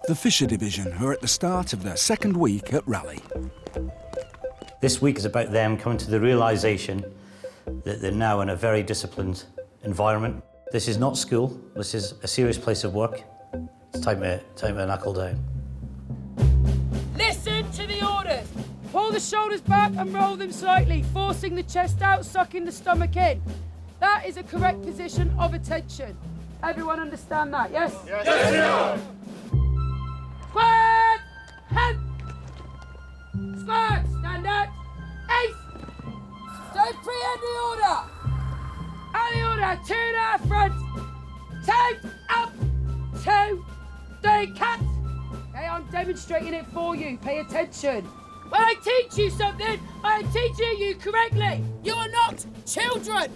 The Fisher Division are at the start of their second week at Raleigh. This week is about them coming to the realisation that they're now in a very disciplined environment. This is not school, this is a serious place of work. It's time to knuckle down. Listen to the orders. Pull the shoulders back and roll them slightly, forcing the chest out, sucking the stomach in. That is a correct position of attention. Everyone understand that, yes? Yes, yes. Squad! Head! Squad, stand out. Ace! Don't pre-end the order. And the order, 2 to our front. 2, up, 2, 3, cut. Okay, I'm demonstrating it for you. Pay attention. When I teach you something, I am teaching you correctly. You are not children.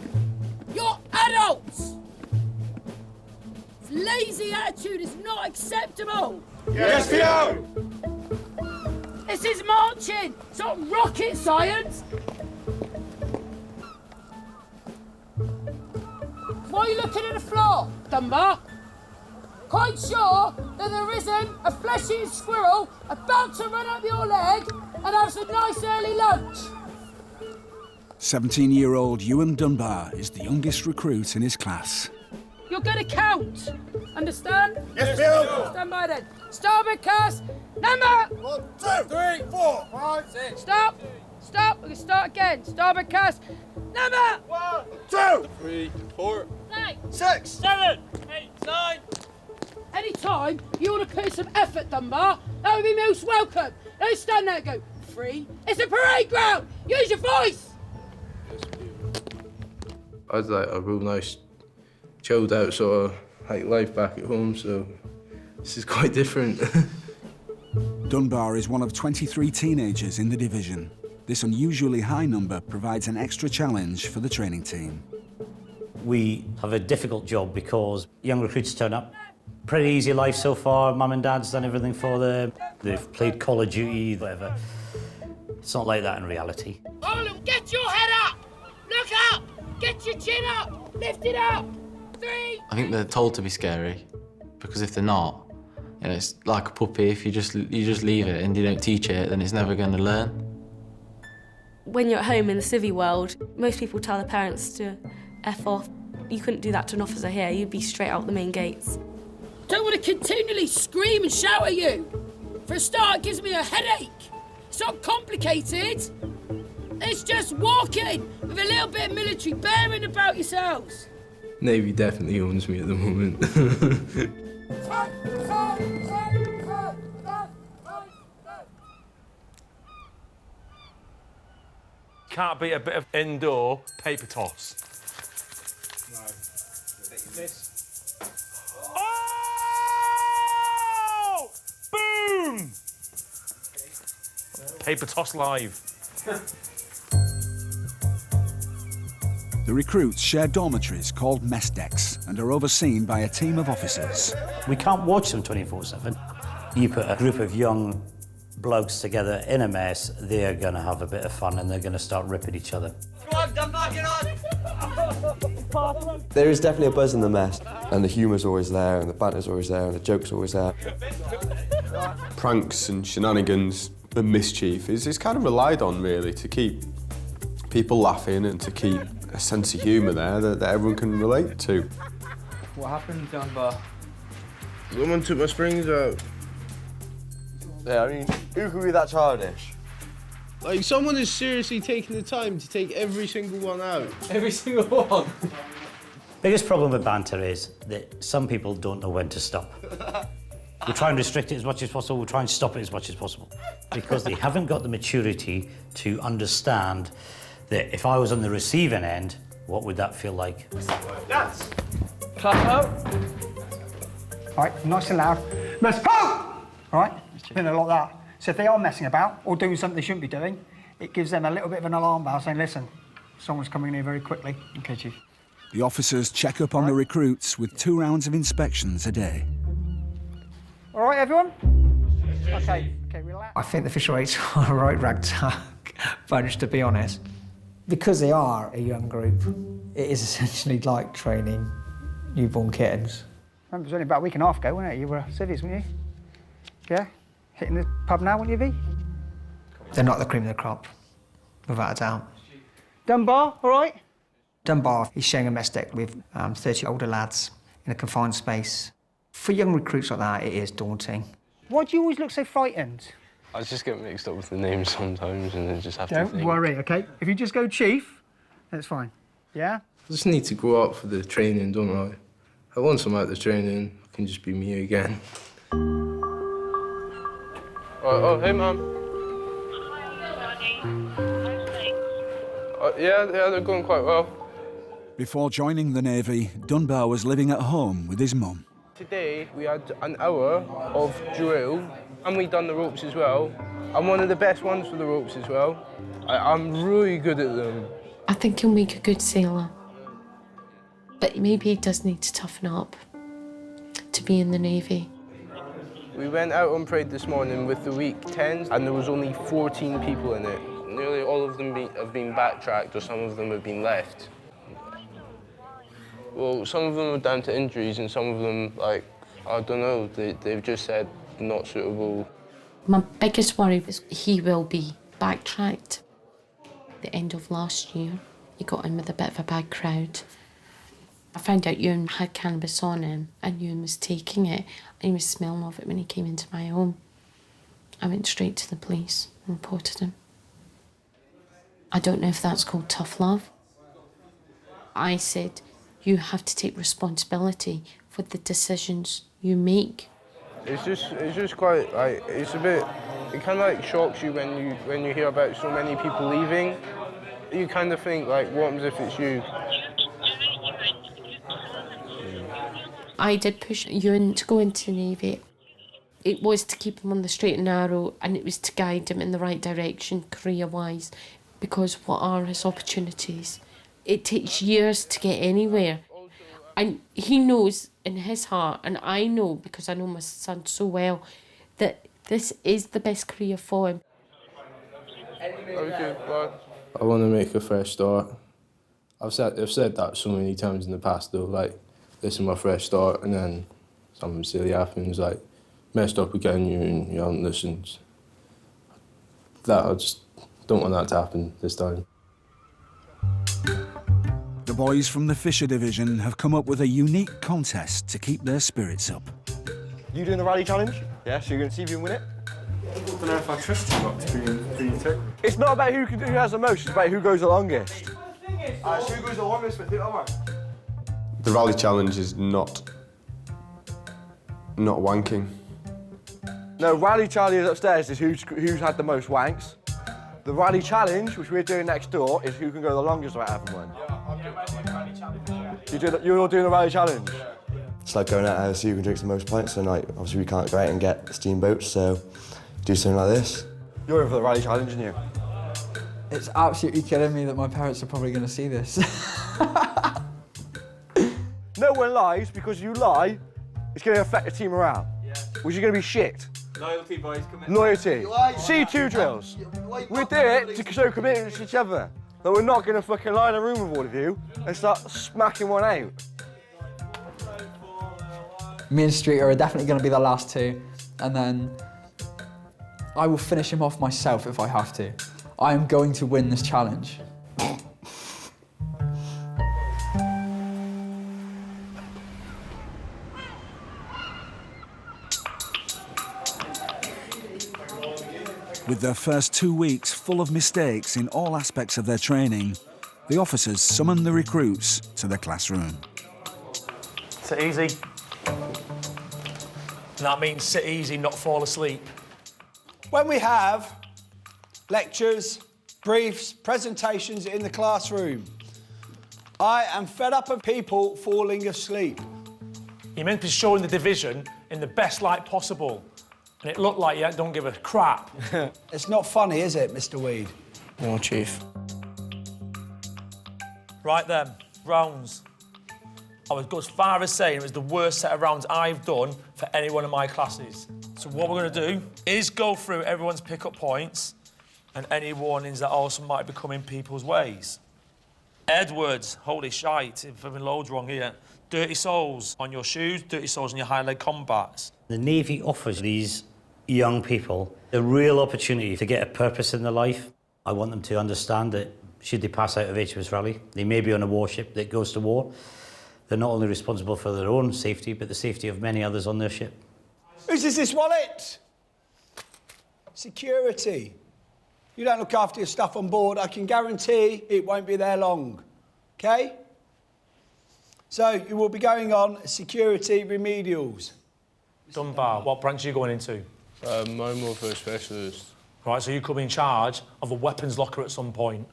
You're adults. This lazy attitude is not acceptable. Yes, PO! This is marching. It's not rocket science. Why are you looking at the floor, Dunbar? Quite sure that there isn't a flesh-eating squirrel about to run up your leg and have some nice early lunch. 17-year-old Ewan Dunbar is the youngest recruit in his class. You're going to count. Understand? Yes, PO! Stand by then. Starboard cast. Number! 1, 2, 3, 4, 5, 6. Stop. Stop. We're going to start again. Starboard cast. Number! 1, 2, 3, 4, 9, 6, 7, 8, 9. Any time you want to put some effort, Dunbar, that would be most welcome. Don't stand there and go, 3. It's a parade ground. Use your voice. I had like a real nice, chilled out sort of like life back at home, so this is quite different. Dunbar is one of 23 teenagers in the division. This unusually high number provides an extra challenge for the training team. We have a difficult job because young recruits turn up. Pretty easy life so far. Mum and Dad's done everything for them. They've played Call of Duty, whatever. It's not like that in reality. All of them, get your head up. Look up. Get your chin up. Lift it up. 3. I think they're told to be scary because if they're not, you know, it's like a puppy. If you just leave it and you don't teach it, then it's never going to learn. When you're at home in the civvy world, most people tell their parents to F off. You couldn't do that to an officer here. You'd be straight out the main gates. Don't want to continually scream and shout at you. For a start, it gives me a headache. It's not complicated. It's just walking with a little bit of military bearing about yourselves. Navy definitely owns me at the moment. Can't beat a bit of indoor paper toss. No. Oh! Boom! Paper toss live. The recruits share dormitories called mess decks and are overseen by a team of officers. We can't watch them 24/7. You put a group of young blokes together in a mess, they're going to have a bit of fun and they're going to start ripping each other. Come on, Dunbar, get on! There is definitely a buzz in the mess, and the humour's always there, and the banter's always there, and the joke's always there. Pranks and shenanigans and mischief is kind of relied on, really, to keep people laughing and to keep a sense of humour there that everyone can relate to. What happened, Dunbar? Someone took my springs out. Yeah, I mean, who could be that childish? Like, someone is seriously taking the time to take every single one out. Every single one? Biggest problem with banter is that some people don't know when to stop. We try and restrict it as much as possible, we try and stop it as much as possible. Because they haven't got the maturity to understand that if I was on the receiving end, what would that feel like? Dance! Clap out. All right, nice and loud. Mess ho! All right, it's been a lot of that. So if they are messing about or doing something they shouldn't be doing, it gives them a little bit of an alarm bell saying, listen, someone's coming in here very quickly. Okay, Chief. The officers check up on the recruits with 2 rounds of inspections a day. All right, everyone? Okay, relax. I think the Fisher Eights are a right ragtag bunch, to be honest. Because they are a young group, it is essentially like training newborn kittens. Remember, it was only about a week and a half ago, wasn't it? You were civvies, weren't you? Yeah? Hitting the pub now, will you be? They're not the cream of the crop, without a doubt. Dunbar, all right? Dunbar is sharing a mess deck with 30 older lads in a confined space. For young recruits like that, it is daunting. Why do you always look so frightened? I just get mixed up with the names sometimes and then just have to think. Don't worry, OK? If you just go chief, that's fine. Yeah? I just need to go out for the training, don't I? Once I'm out the training, I can just be me again. Oh, hey, Mum. Yeah, they're going quite well. Before joining the Navy, Dunbar was living at home with his mum. Today, we had an hour of drill, and we done the ropes as well. I'm one of the best ones for the ropes as well. I'm really good at them. I think he'll make a good sailor. But maybe he does need to toughen up to be in the Navy. We went out on parade this morning with the week 10s, and there was only 14 people in it. Nearly all of them have been backtracked, or some of them have been left. Well, some of them are down to injuries, and some of them, like, I don't know, they've just said not suitable. My biggest worry is he will be backtracked. At the end of last year, he got in with a bit of a bad crowd. I found out Ewan had cannabis on him, and Ewan was taking it, and he was smelling of it when he came into my home. I went straight to the police and reported him. I don't know if that's called tough love. I said, you have to take responsibility for the decisions you make. It's just quite, like, it's a bit, it kind of like shocks you when you hear about so many people leaving. You kind of think, like, what happens if it's you? I did push Ewan to go into the Navy. It was to keep him on the straight and narrow, and it was to guide him in the right direction career-wise, because what are his opportunities? It takes years to get anywhere. And he knows in his heart, and I know because I know my son so well, that this is the best career for him. Okay, bye. I want to make a fresh start. I've said that so many times in the past though, like, this is my fresh start, and then something silly happens, like, messed up again, you haven't listened. I just don't want that to happen this time. The boys from the Fisher Division have come up with a unique contest to keep their spirits up. You doing the rally challenge? Yeah, so you're going to see if you can win it? I don't know if I trust you not to be tick. It's not about who has the most, it's about who goes the longest. So who goes the longest, but do it over. The rally challenge is not wanking. No, rally challenge upstairs is who's had the most wanks. The rally challenge, which we're doing next door, is who can go the longest without having one. You're all doing the rally challenge? It's like going out to see who can drink the most pints a night. Obviously, we can't go out and get steamboats, so do something like this. You're in for the rally challenge, aren't you? It's absolutely killing me that my parents are probably going to see this. No one lies, because you lie, it's going to affect the team morale. Yeah. Which is going to be shit. Loyalty, boys. Commitment. Loyalty. C2 drills. We do it to show commitment to each other. But we're not going to fucking lie in a room with all of you and start smacking one out. Me and Streeter are definitely going to be the last two, and then I will finish him off myself if I have to. I am going to win this challenge. With their first 2 weeks full of mistakes in all aspects of their training, the officers summon the recruits to the classroom. Sit easy. And that means sit easy, not fall asleep. When we have lectures, briefs, presentations in the classroom, I am fed up of people falling asleep. You're meant to be showing the division in the best light possible. And it looked like you don't give a crap. It's not funny, is it, Mr. Weed? No, Chief. Right then, rounds. I would go as far as saying it was the worst set of rounds I've done for any one of my classes. So what we're going to do is go through everyone's pick-up points and any warnings that also might be coming people's ways. Edwards, holy shite, if I've been loads wrong here. Dirty soles on your shoes, dirty soles on your high leg combats. The Navy offers these young people a real opportunity to get a purpose in their life. I want them to understand that should they pass out of HMS Raleigh, they may be on a warship that goes to war. They're not only responsible for their own safety, but the safety of many others on their ship. Whose is this wallet? Security. You don't look after your stuff on board, I can guarantee it won't be there long. OK? So you will be going on security remedials. Dunbar, what branch are you going into? I'm more for a specialist. Right, so you could be in charge of a weapons locker at some point,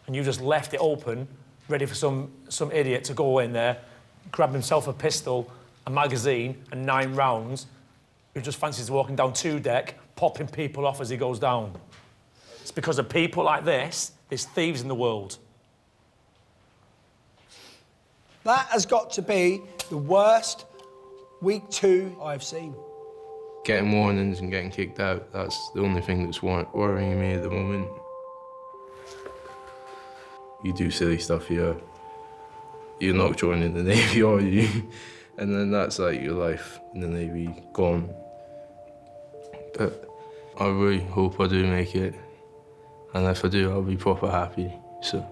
and you just left it open, ready for some idiot to go in there, grab himself a pistol, a magazine, and 9 rounds, who just fancies walking down 2 deck, popping people off as he goes down. It's because of people like this, there's thieves in the world. That has got to be the worst week 2 I've seen. Getting warnings and getting kicked out, that's the only thing that's worrying me at the moment. You do silly stuff here, you're not joining the Navy, are you? And then that's like your life in the Navy gone. But I really hope I do make it, and if I do, I'll be proper happy, so.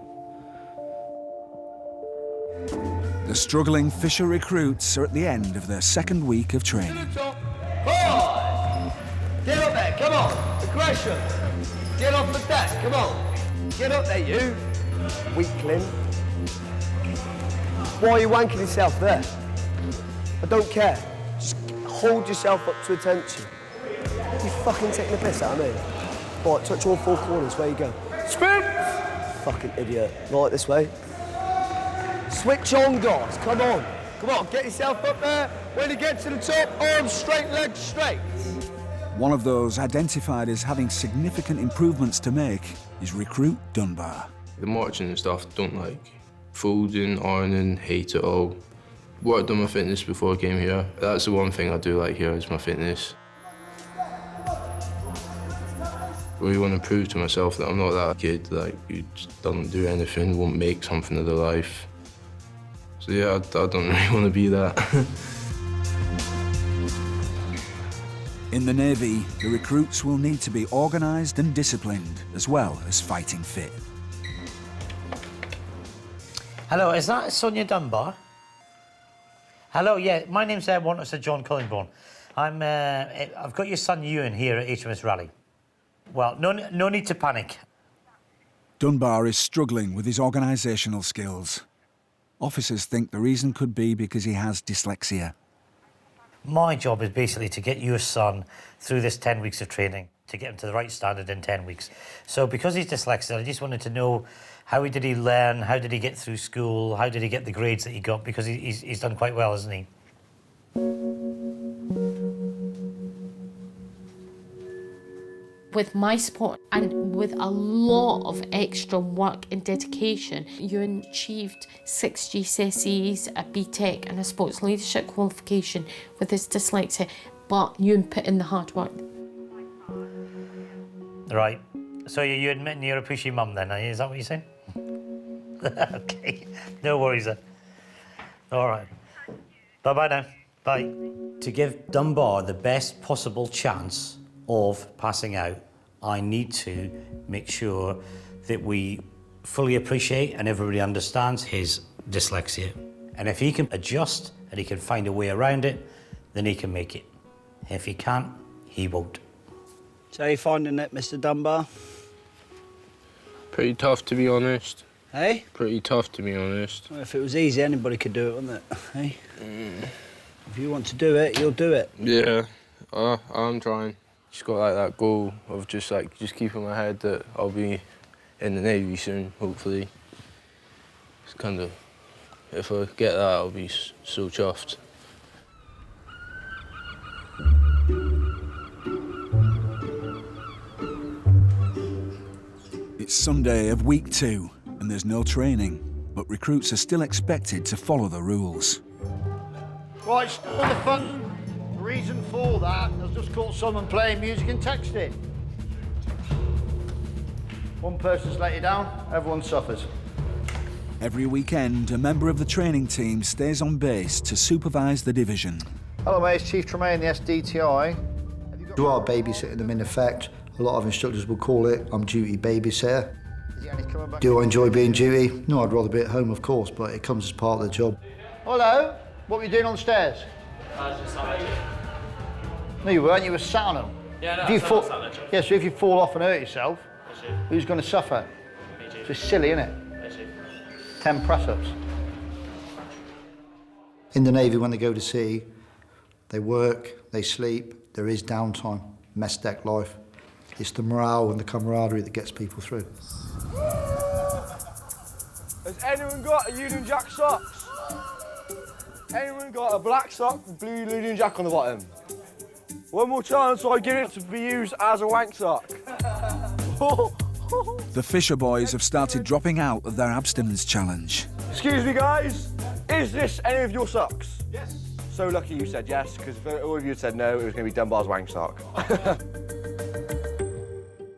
The struggling Fisher recruits are at the end of their 2nd week of training. Get up there, come on. Aggression. Get off the deck, come on. Get up there, you. Weakling. Why are you wanking yourself there? I don't care. Just hold yourself up to attention. You fucking taking the piss out of me? Right, touch all 4 corners, where you go? Spin! Fucking idiot. Right, this way. Switch on, guys, come on. Come on, get yourself up there. When you get to the top, arms straight, legs straight. One of those identified as having significant improvements to make is recruit Dunbar. The marching and stuff, don't like. Folding, ironing, hate it all. Worked on my fitness before I came here. That's the one thing I do like here is my fitness. I really want to prove to myself that I'm not that kid like who just doesn't do anything, won't make something of their life. So yeah, I don't really want to be that. In the Navy, the recruits will need to be organised and disciplined, as well as fighting fit. Hello, is that Sonia Dunbar? Hello, yeah, my name's Warrant Officer John Cullingborn. I've got your son Ewan here at HMS Raleigh. Well, no need to panic. Dunbar is struggling with his organisational skills. Officers think the reason could be because he has dyslexia. My job is basically to get your son through this 10 weeks of training, to get him to the right standard in 10 weeks. So because he's dyslexic, I just wanted to know how did he learn, how did he get through school, how did he get the grades that he got, because he's done quite well, hasn't he? With my support and with a lot of extra work and dedication, Ewan achieved 6 GCSEs, a BTEC and a sports leadership qualification with his dyslexia, but Ewan put in the hard work. Right. So you're admitting you're a pushy mum then, is that what you're saying? OK. No worries then. All right. Bye-bye now. Bye. To give Dunbar the best possible chance of passing out, I need to make sure that we fully appreciate and everybody understands his dyslexia. And if he can adjust and he can find a way around it, then he can make it. If he can't, he won't. So you're finding it, Mr. Dunbar? Pretty tough, to be honest. Hey? Pretty tough, to be honest. Well, if it was easy, anybody could do it, wouldn't it? Hey? If you want to do it, you'll do it. Yeah, I'm trying. Just got like that goal of just keeping my head that I'll be in the Navy soon, hopefully. It's kind of, if I get that, I'll be so chuffed. It's Sunday of week 2, and there's no training, but recruits are still expected to follow the rules. Right, on the front. The reason for that, I've just caught someone playing music and texting. One person's let you down, everyone suffers. Every weekend, a member of the training team stays on base to supervise the division. Hello mate, it's Chief Tremaine, the SDTI. You are babysitting them in effect. A lot of instructors will call it, I'm duty babysitter. Do I enjoy being duty? No, I'd rather be at home, of course, but it comes as part of the job. Hello, what were you doing on the stairs? I was just sat there. No, you weren't, you were sat on them. Yeah, no, if you I fall, sat there, Chief. yeah, so if you fall off and hurt yourself, who's going to suffer? Me, Chief. It's just silly, isn't it? Yeah, Chief. 10 press-ups. In the Navy, when they go to sea, they work, they sleep, there is downtime, mess deck life. It's the morale and the camaraderie that gets people through. Has anyone got a Union Jack socks? Anyone got a black sock with blue Union Jack on the bottom? One more chance, so I give it to be used as a wank sock. The Fisher boys have started dropping out of their abstinence challenge. Excuse me, guys. Is this any of your socks? Yes. So lucky you said yes, because if all of you had said no, it was going to be Dunbar's wank sock.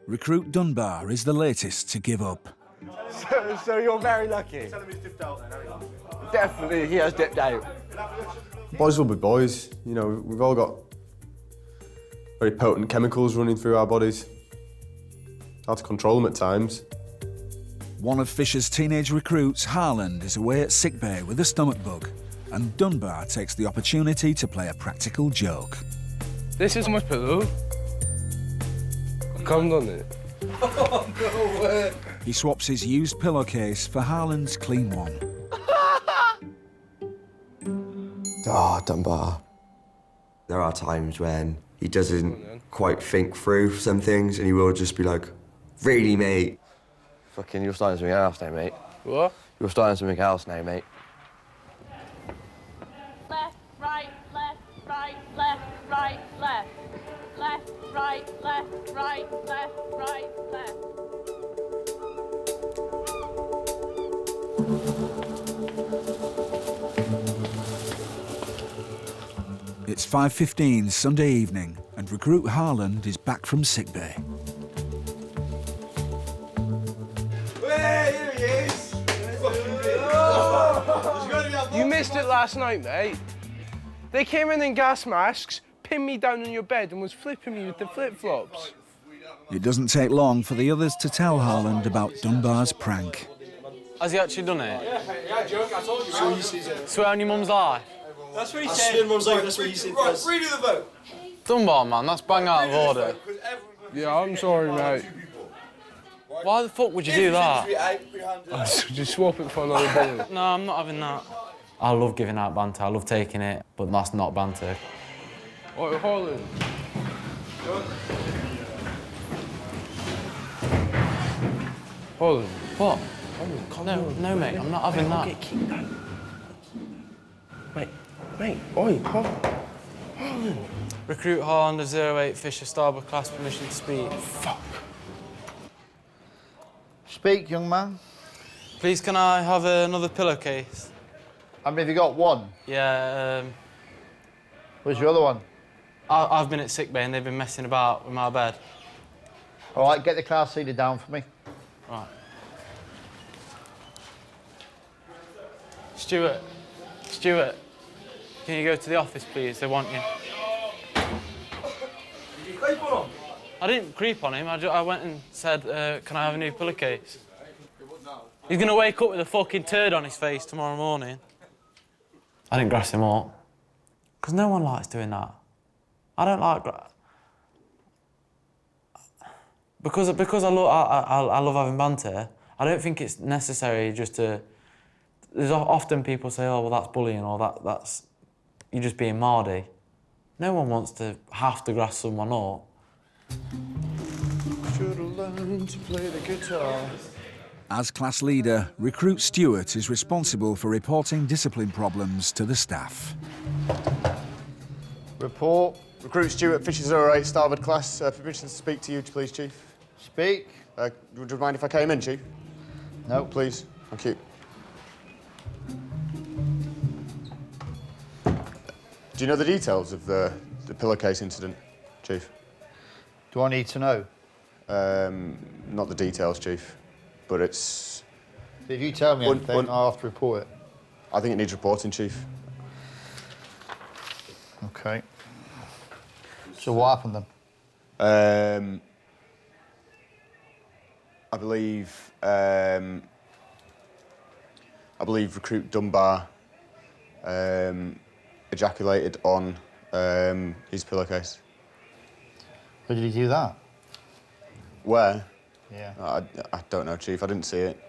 Recruit Dunbar is the latest to give up. So you're very lucky. Tell him he's dipped out then, definitely, he has dipped out. Boys will be boys. You know, we've all got very potent chemicals running through our bodies. Hard to control them at times. One of Fisher's teenage recruits, Harland, is away at sickbay with a stomach bug, and Dunbar takes the opportunity to play a practical joke. This is my pillow. I come on it. Oh, no way. He swaps his used pillowcase for Harland's clean one. Oh, Dunbar. There are times when he doesn't quite think through some things and he will just be like, really, mate? Fucking, you're starting something else now, mate. What? You're starting something else now, mate. Left, right, left, right, left, right, left. Left, right, left, right, left, right, left. It's 5:15 Sunday evening, and recruit Harland is back from sickbay. Hey, here he is! You missed it last night, mate. They came in gas masks, pinned me down on your bed and was flipping me with the flip-flops. It doesn't take long for the others to tell Harland about Dunbar's prank. Has he actually done it? Yeah, joke, I told you. So he sees it. Swear on your mum's life? That's what he said. Mum's like, that's what he said. Right, redo the vote. Dunbar, man, that's bang out of order. Yeah, I'm sorry, mate. Why the fuck would you do that? Just swap it for another ball. No, I'm not having that. I love giving out banter, I love taking it, but that's not banter. Oi, Holland. Holland. What? No, mate, I'm not having that. Get kicked out. Mate, oi, Holland. Recruit Holland of 08 Fisher Starboard class, permission to speak. Fuck. Speak, young man. Please, can I have another pillowcase? How many have you got? One? Yeah, Where's your other one? I've been at sickbay and they've been messing about with my bed. All right, get the car seater down for me. Right. Stuart, can you go to the office, please? They want you. Did you creep on him? I didn't creep on him. I went and said, can I have a new pillowcase? He's going to wake up with a fucking turd on his face tomorrow morning. I didn't grass him up. Because no one likes doing that. I don't like... Because I love having banter, I don't think it's necessary just to... There's often people say, oh, well, that's bullying, or that's... You're just being mardy. No one wants to have to grass someone up. Should've learned to play the guitar. As class leader, Recruit Stewart is responsible for reporting discipline problems to the staff. Report. Recruit Stewart, Fisher 08, Starboard class. Permission to speak to you, please, Chief. Speak. Would you mind if I came in, Chief? No. Please. Thank you. Do you know the details of the pillowcase incident, Chief? Do I need to know? Not the details, Chief, but it's... If you tell me anything, I'll have to report it. I think it needs reporting, Chief. OK. So what happened then? I believe recruit Dunbar ejaculated on his pillowcase. Where did he do that? Where? Yeah. I don't know, Chief. I didn't see it.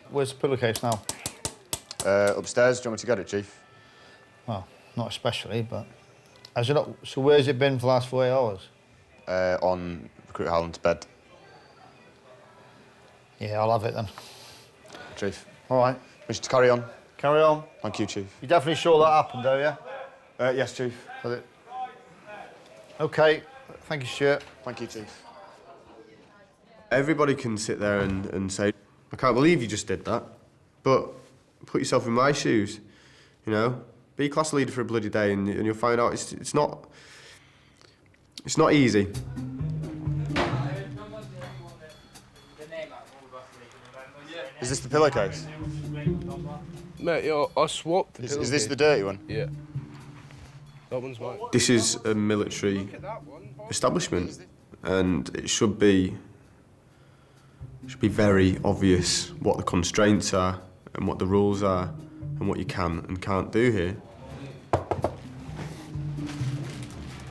Where's the pillowcase now? Upstairs. Do you want me to get it, Chief? Well, not especially, but... Has it not... So where's it been for the last 48 hours? On recruit Harland's bed. Yeah, I'll have it then. Chief. All right. Wish to carry on. Carry on. Thank you, Chief. You're definitely sure that happened, though, yeah? Yes, Chief. OK. Thank you, Stuart. Thank you, Chief. Everybody can sit there and say, I can't believe you just did that, but put yourself in my shoes, you know? Be class leader for a bloody day and you'll find out it's not easy. Is this the pillowcase? Mate, yeah, I swapped the Is this the dirty one? Yeah. That one's mine. This is a military establishment and it should be very obvious what the constraints are and what the rules are and what you can and can't do here.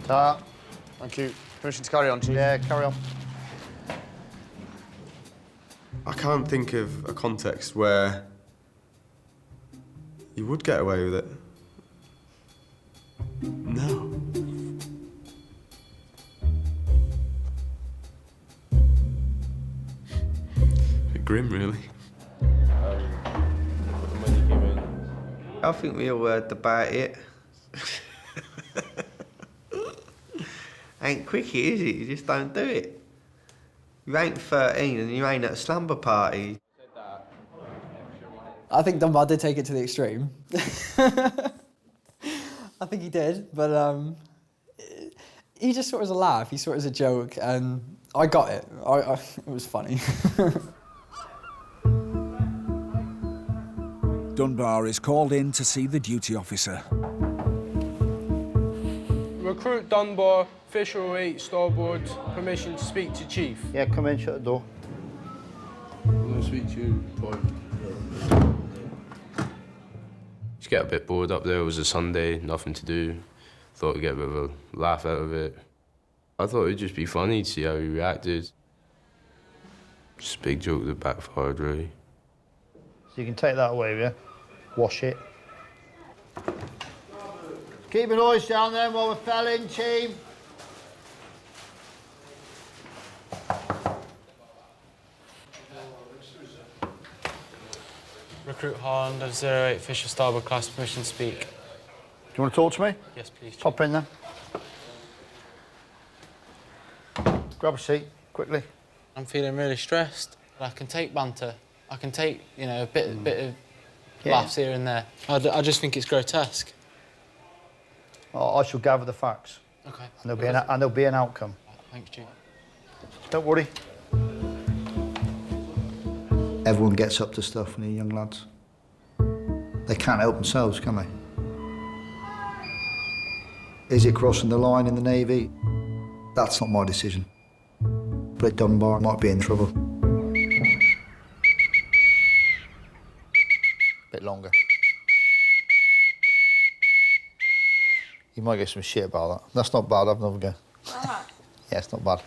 Ta. Thank you. Permission to carry on, Chief? Yeah, carry on. I can't think of a context where you would get away with it. No. A bit grim, really. I think we all heard about it. Ain't cricket, is it? You just don't do it. You ain't 13 and you ain't at a slumber party. I think Dunbar did take it to the extreme. I think he did, but he just saw it as a laugh, he saw it as a joke, and I got it. It was funny. Dunbar is called in to see the duty officer. Recruit Dunbar, official 8, starboard, permission to speak to Chief. Yeah, come in, shut the door. I'm going to speak to you, boy. Just get a bit bored up there. It was a Sunday, nothing to do. Thought I'd get a bit of a laugh out of it. I thought it'd just be funny to see how he reacted. Just a big joke that backfired, really. So you can take that away with you. Wash it. Keep your noise down there while we're felling, team. Recruit Harland of 08 Fisher Starboard class, permission to speak. Do you want to talk to me? Yes, please. Pop in then. Grab a seat, quickly. I'm feeling really stressed. I can take banter. I can take, you know, a bit of laughs here and there. I just think it's grotesque. I shall gather the facts. Okay. And there'll be an outcome. Thanks, Chief. Don't worry. Everyone gets up to stuff when they're young lads. They can't help themselves, can they? Is it crossing the line in the Navy? That's not my decision. But at Dunbar, I might be in trouble. Bit longer. You might get some shit about that. That's not bad, have another go. Yeah, it's not bad.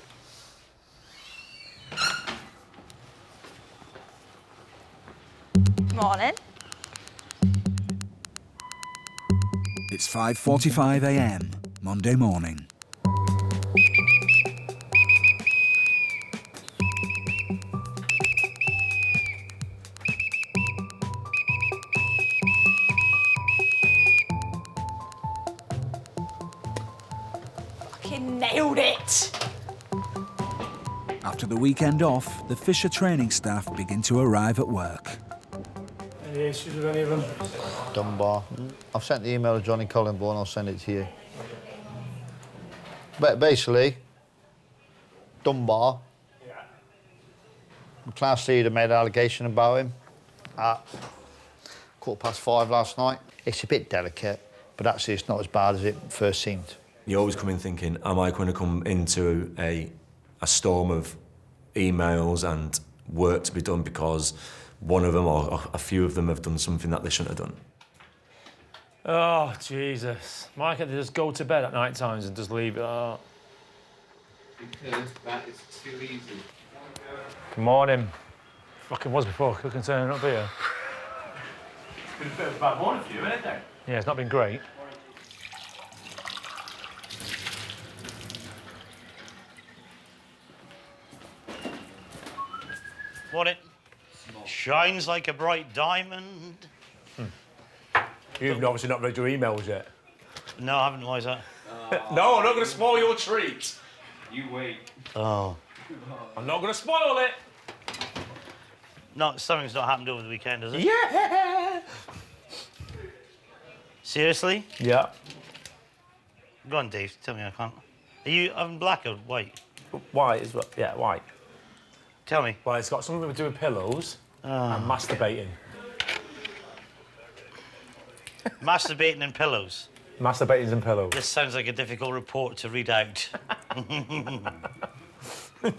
Morning. It's 5:45 a.m. Monday morning. Fucking nailed it! After the weekend off, the Fisher training staff begin to arrive at work. Any issues with any of them? Dunbar. I've sent the email to Johnny Collinborn, I'll send it to you. But basically, Dunbar, the class leader made an allegation about him at 5:15 last night. It's a bit delicate, but actually it's not as bad as it first seemed. You always come in thinking, am I going to come into a storm of emails and work to be done because one of them or a few of them have done something that they shouldn't have done? Oh, Jesus. Why can't they just go to bed at night times and just leave it? Oh. Because that is too easy. Good morning. Fucking was before cooking turning up here. It's been a bit of a bad morning for you, isn't it? Yeah, it's not been great. Morning. Shines like a bright diamond. You've obviously not read your emails yet. No, I haven't. Why is that? No, I'm not going to spoil your treat. You wait. Oh. I'm not going to spoil it. No, something's not happened over the weekend, has it? Yeah! Seriously? Yeah. Go on, Dave. Tell me I can't. Are you having black or white? White is what? Yeah, white. Tell me. Well, it's got something to do with pillows and masturbating. Masturbating and pillows. Masturbating and pillows. This sounds like a difficult report to read out. We've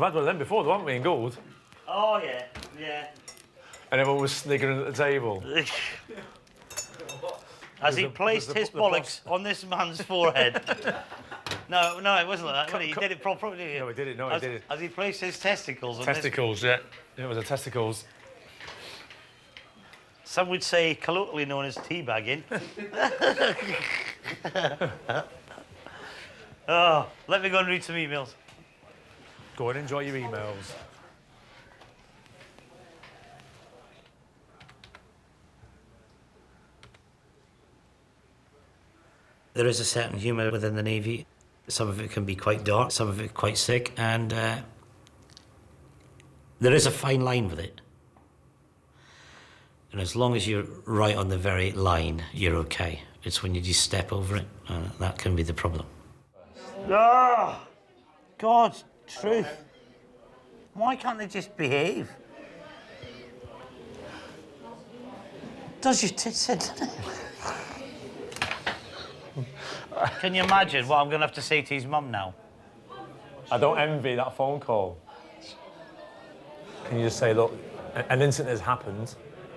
had one of them before, though, haven't we, in Gould? Oh, yeah, yeah. And everyone was sniggering at the table. As he placed his bollocks on this man's forehead. No, it wasn't like that. He did it properly, didn't he? No, he did it. No, he did it. As he placed his testicles on Testicles, yeah. It was a testicles. Some would say colloquially known as teabagging. Oh, let me go and read some emails. Go and enjoy your emails. There is a certain humour within the Navy. Some of it can be quite dark, some of it quite sick, and there is a fine line with it. And as long as you're right on the very line, you're okay. It's when you just step over it, that can be the problem. Ah! God, truth. Why can't they just behave? Does your tits in, doesn't it? Can you imagine what I'm going to have to say to his mum now? I don't envy that phone call. Can you just say, look, an incident has happened.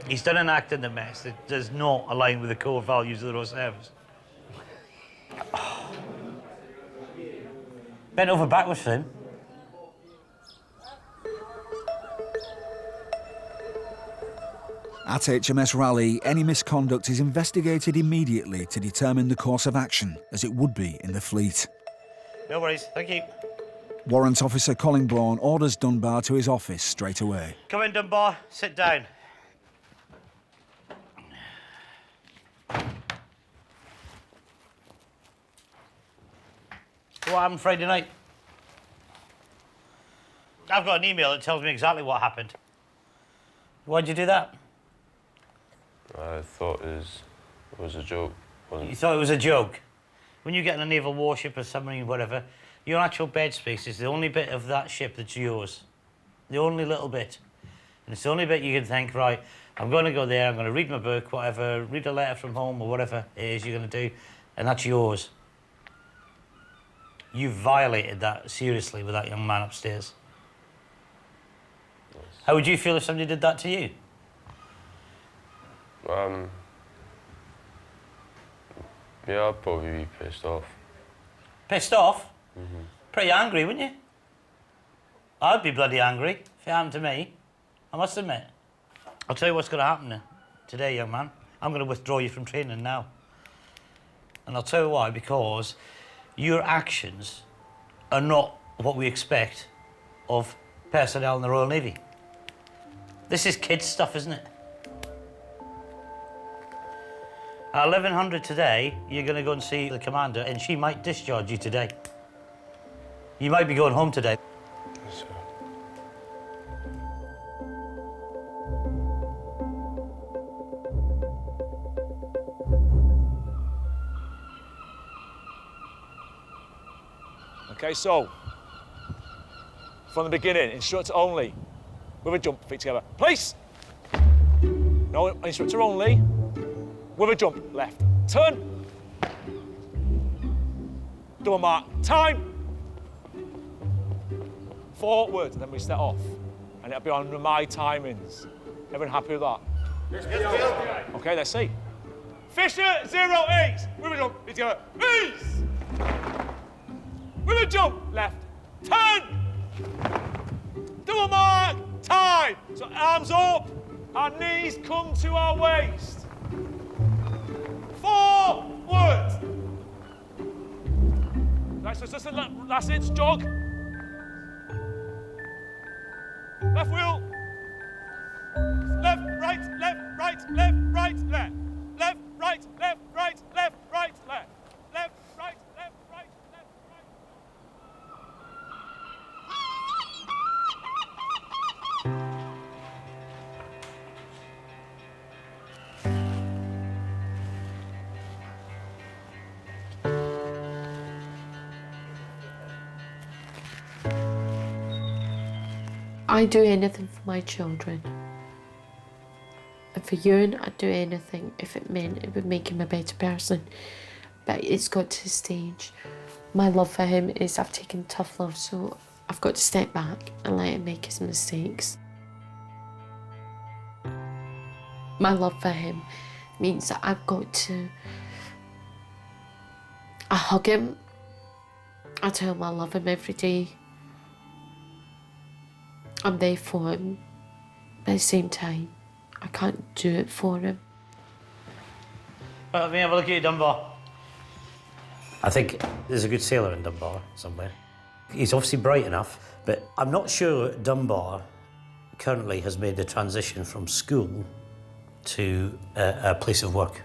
He's done an act in the mess that does not align with the core values of the Royal Service. Bent over backwards for him. At HMS Raleigh, any misconduct is investigated immediately to determine the course of action, as it would be in the fleet. No worries, thank you. Warrant Officer Collingbourne orders Dunbar to his office straight away. Come in, Dunbar. Sit down. What happened Friday night? I've got an email that tells me exactly what happened. Why'd you do that? I thought it was a joke. You thought it was a joke? When you get in a naval warship or submarine, whatever, your actual bed space is the only bit of that ship that's yours. The only little bit. And it's the only bit you can think, right, I'm going to go there, I'm going to read my book, whatever, read a letter from home or whatever it is you're going to do, and that's yours. You violated that seriously with that young man upstairs. Yes. How would you feel if somebody did that to you? Yeah, I'd probably be pissed off. Pissed off? Mm-hmm. Pretty angry, wouldn't you? I'd be bloody angry if it happened to me. I must admit. I'll tell you what's going to happen today, young man. I'm going to withdraw you from training now. And I'll tell you why, because your actions are not what we expect of personnel in the Royal Navy. This is kids' stuff, isn't it? At 1100 today, you're going to go and see the commander, and she might discharge you today. You might be going home today. Yes, sir. Okay, so, from the beginning, instructor only, with a jump, feet together. Place! No, instructor only, with a jump, left. Turn! Double mark. Time. 4 words, and then we set off. And it'll be on my timings. Everyone happy with that? Yes. Okay, let's see. Fisher 08. With a jump. It's going. Ease. With a jump. Left. Turn. Double mark. Time. So arms up. Our knees come to our waist. 4 words. Right, so just that's it. Jog. Left wheel. Left, right, left, right, left, right, left. Left, right, left, right, left, right, left. Left, right, left, right, left, right. I do anything for my children. And for Ewan, I'd do anything if it meant it would make him a better person. But it's got to a stage. My love for him is I've taken tough love, so I've got to step back and let him make his mistakes. My love for him means that I've got to... I hug him. I tell him I love him every day. I'm there for him, but at the same time, I can't do it for him. Right, let me have a look at you, Dunbar. I think there's a good sailor in Dunbar somewhere. He's obviously bright enough, but I'm not sure Dunbar currently has made the transition from school to a place of work.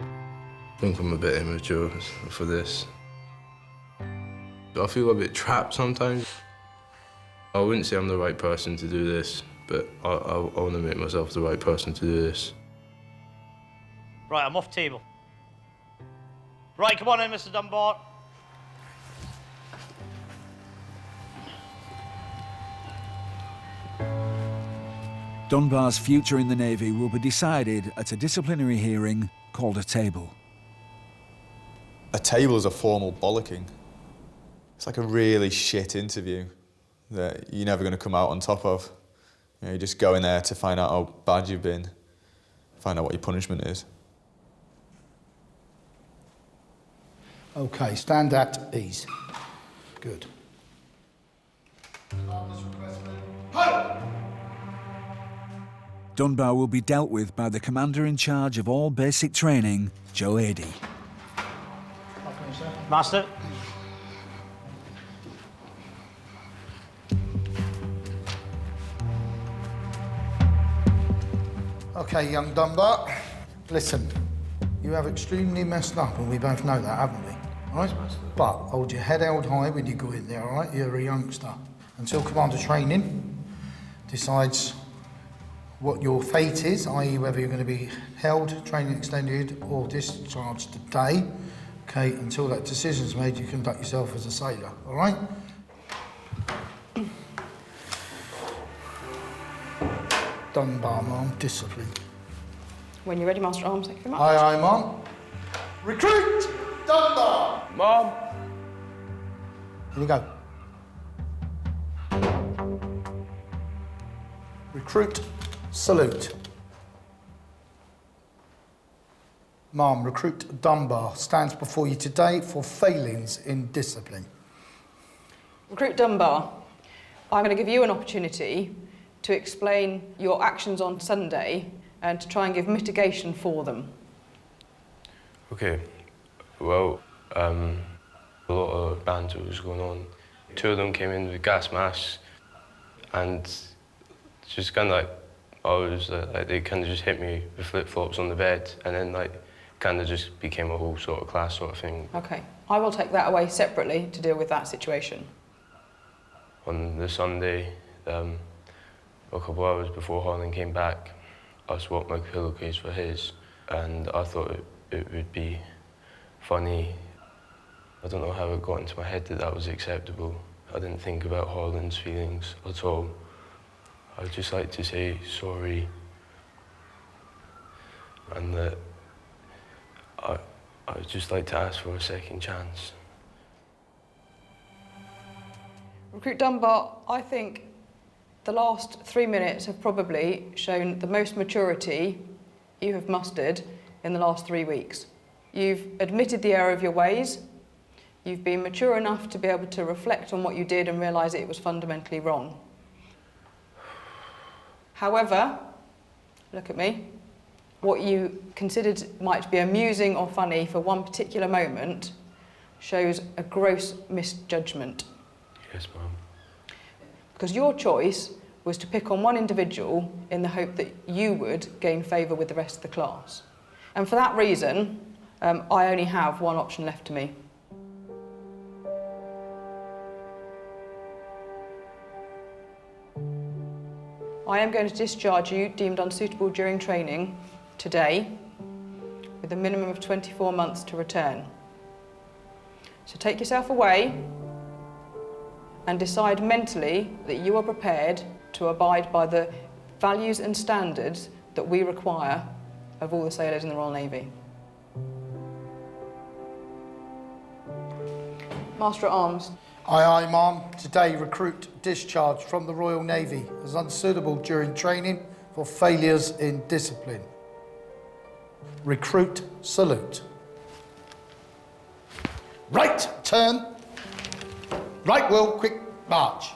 I think I'm a bit immature for this. I feel a bit trapped sometimes. I wouldn't say I'm the right person to do this, but I want to make myself the right person to do this. Right, I'm off table. Right, come on in, Mr. Dunbar. Dunbar's future in the Navy will be decided at a disciplinary hearing called a table. A table is a formal bollocking. It's like a really shit interview that you're never going to come out on top of. You know, you just go in there to find out how bad you've been, find out what your punishment is. OK, stand at ease. Good. Dunbar will be dealt with by the commander in charge of all basic training, Joe Adey. Master. OK, young Dunbar, listen, you have extremely messed up, and we both know that, haven't we? All right? But hold your head held high when you go in there, all right? You're a youngster. Until Commander Training decides what your fate is, i.e. whether you're going to be held, training extended, or discharged today. OK, until that decision's made, you conduct yourself as a sailor, all right? Dunbar, Ma'am, discipline. When you're ready, Master at Arms, thank you very much. Aye, aye, Ma'am. Recruit! Dunbar! Ma'am. Here you go. Recruit, salute. Ma'am, Recruit Dunbar stands before you today for failings in discipline. Recruit Dunbar, I'm going to give you an opportunity to explain your actions on Sunday and to try and give mitigation for them. Okay, well, a lot of banter was going on. 2 of them came in with gas masks, and just kind of like, I was like, they kind of just hit me with flip-flops on the bed, and then like, kind of just became a whole sort of class sort of thing. Okay, I will take that away separately to deal with that situation. On the Sunday, a couple of hours before Harlan came back, I swapped my pillowcase for his, and I thought it would be funny. I don't know how it got into my head that that was acceptable. I didn't think about Harlan's feelings at all. I would just like to say sorry, and that I would just like to ask for a second chance. Recruit Dunbar, I think the last 3 minutes have probably shown the most maturity you have mustered in the last 3 weeks. You've admitted the error of your ways. You've been mature enough to be able to reflect on what you did and realise it was fundamentally wrong. However, look at me, what you considered might be amusing or funny for one particular moment shows a gross misjudgment. Yes, Mum. Because your choice was to pick on one individual in the hope that you would gain favour with the rest of the class. And for that reason, I only have one option left to me. I am going to discharge you, deemed unsuitable during training, today, with a minimum of 24 months to return. So take yourself away and decide mentally that you are prepared to abide by the values and standards that we require of all the sailors in the Royal Navy. Master at Arms. Aye, aye, ma'am. Today, recruit discharged from the Royal Navy as unsuitable during training for failures in discipline. Recruit salute. Right, turn. Right, Will, quick march.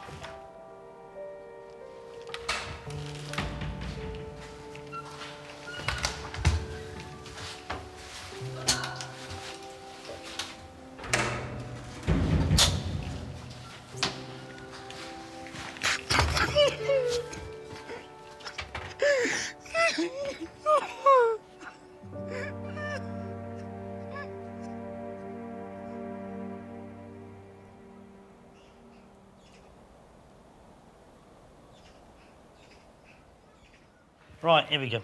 Right, here we go.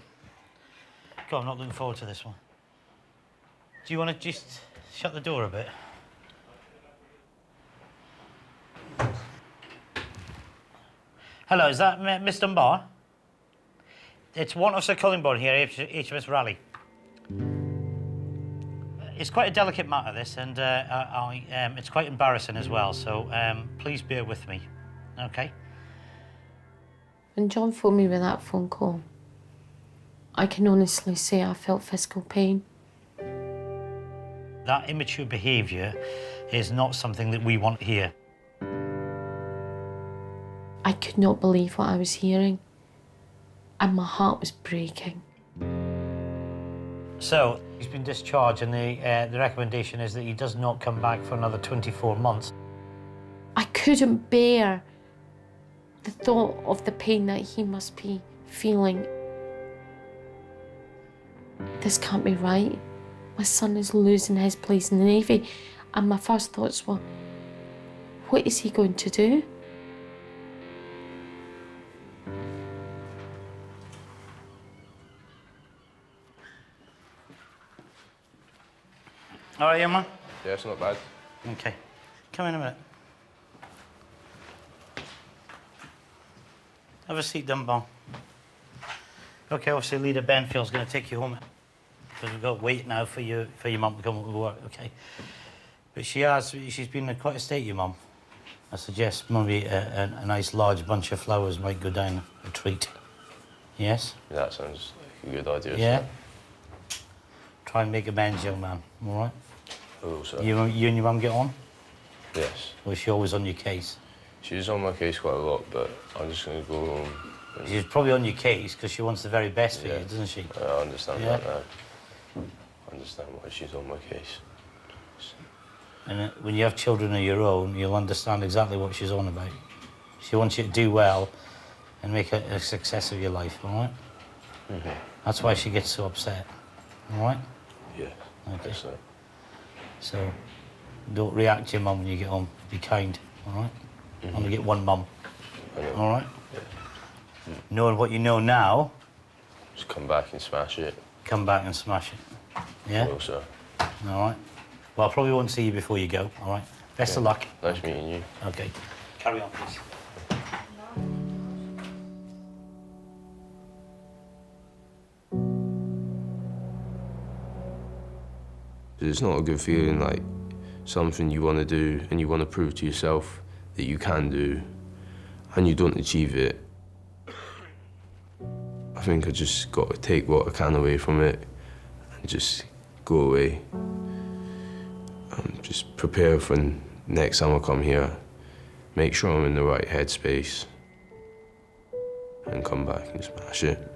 God, I'm not looking forward to this one. Do you want to just shut the door a bit? Hello, is that Miss Dunbar? It's one Officer Cullingborn here, HMS Raleigh. It's quite a delicate matter, this, and it's quite embarrassing as well, so please bear with me, OK? When John phoned me with that phone call, I can honestly say I felt physical pain. That immature behaviour is not something that we want here. I could not believe what I was hearing, and my heart was breaking. So, he's been discharged, and the recommendation is that he does not come back for another 24 months. I couldn't bear the thought of the pain that he must be feeling. This can't be right. My son is losing his place in the Navy, and my first thoughts were, what is he going to do? All right, young man? Yeah, it's not bad. OK. Come in a minute. Have a seat, Dunbar. OK, obviously, Leader Benfield's going to take you home, because we've got to wait now for your mum to come up with work, OK? But she's been in quite a state, your mum. I suggest maybe a nice large bunch of flowers might go down a treat. Yes? That sounds like a good idea. Yeah? Try and make amends, young man, all right? I will, sir. You and your mum get on? Yes. Or is she always on your case? She's on my case quite a lot, but I'm just going to go home. She's probably on your case because she wants the very best for you, doesn't she? I understand that now. I understand why she's on my case. And when you have children of your own, you'll understand exactly what she's on about. She wants you to do well and make a success of your life, all right? Mm-hmm. That's why she gets so upset, all right? Yeah. Okay. Yes, sir. So don't react to your mum when you get home. Be kind, all right? Mm-hmm. Only get one mum, all right? Yeah. Knowing what you know now... Just come back and smash it. Come back and smash it, yeah? I will, sir. All right. Well, I probably won't see you before you go, all right? Best of luck. Nice meeting you. OK. Carry on, please. It's not a good feeling, like something you want to do and you want to prove to yourself that you can do and you don't achieve it, I think I just got to take what I can away from it and just go away and just prepare for next time I come here, make sure I'm in the right headspace and come back and smash it.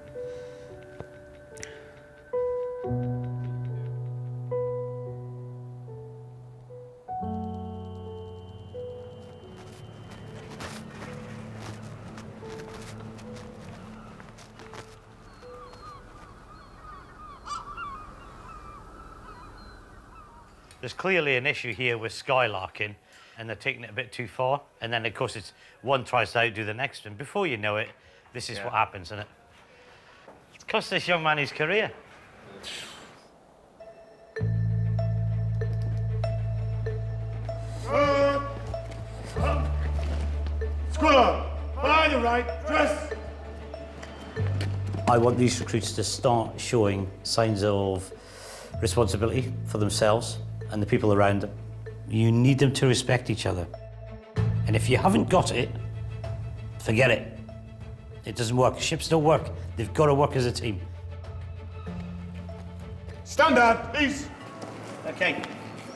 There's clearly an issue here with skylarking, and they're taking it a bit too far. And then, of course, it's one tries to outdo the next, and before you know it, this is what happens, isn't it? It's cost this young man his career. Squad, behind the right, dress. I want these recruits to start showing signs of responsibility for themselves and the people around them. You need them to respect each other. And if you haven't got it, forget it. It doesn't work. Ships don't work. They've got to work as a team. Stand down, please. Okay.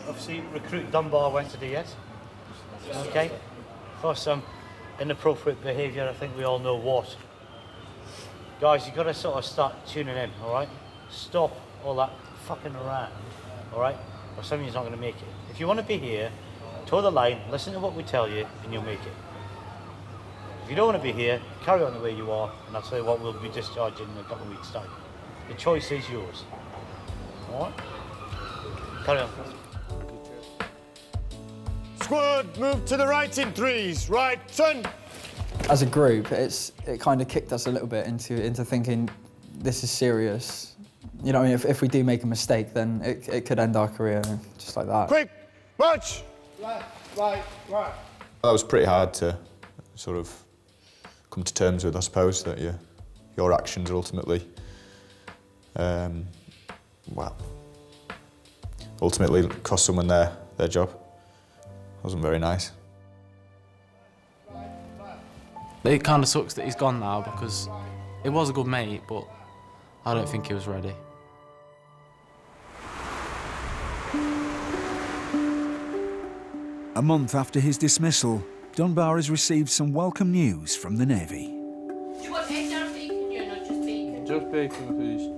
Obviously, recruit Dunbar went to DS. Okay. For some inappropriate behaviour, I think we all know what. Guys, you've got to sort of start tuning in, all right? Stop all that fucking around, all right? Or somebody's not going to make it. If you want to be here, toe the line, listen to what we tell you, and you'll make it. If you don't want to be here, carry on the way you are, and I'll tell you what, we'll be discharging in a couple of weeks' time. The choice is yours. All right? Carry on. Squad, move to the right in threes. Right, turn. As a group, it kind of kicked us a little bit into thinking this is serious. You know, if we do make a mistake, then it could end our career just like that. Quick, march! Left, right, right. That was pretty hard to sort of come to terms with, I suppose, that your actions ultimately, ultimately cost someone their job. Wasn't very nice. It kind of sucks that he's gone now because he was a good mate, but I don't think he was ready. A month after his dismissal, Dunbar has received some welcome news from the Navy. Do you want egg or bacon, or not just bacon? Just bacon, please.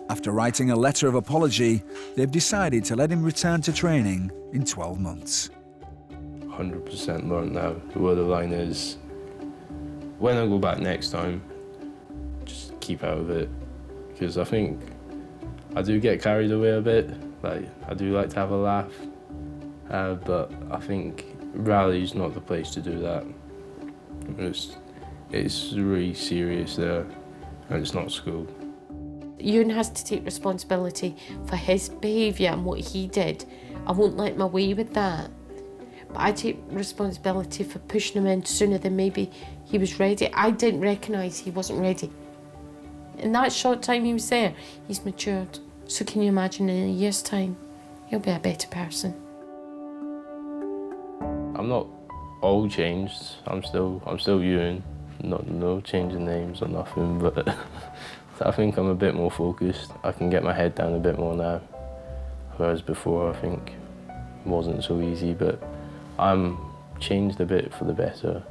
After writing a letter of apology, they've decided to let him return to training in 12 months. 100% learned now. The word of the line is, when I go back next time, just keep out of it. Because I think I do get carried away a bit. Like, I do like to have a laugh. But I think Raleigh's not the place to do that. It's really serious there, and it's not school. Ewan has to take responsibility for his behaviour and what he did. I won't let him away with that. But I take responsibility for pushing him in sooner than maybe he was ready. I didn't recognise he wasn't ready. In that short time he was there, he's matured. So can you imagine in a year's time, he'll be a better person. I'm not all changed. I'm still Ewan. No change in names or nothing, but I think I'm a bit more focused. I can get my head down a bit more now. Whereas before, I think it wasn't so easy, but I'm changed a bit for the better.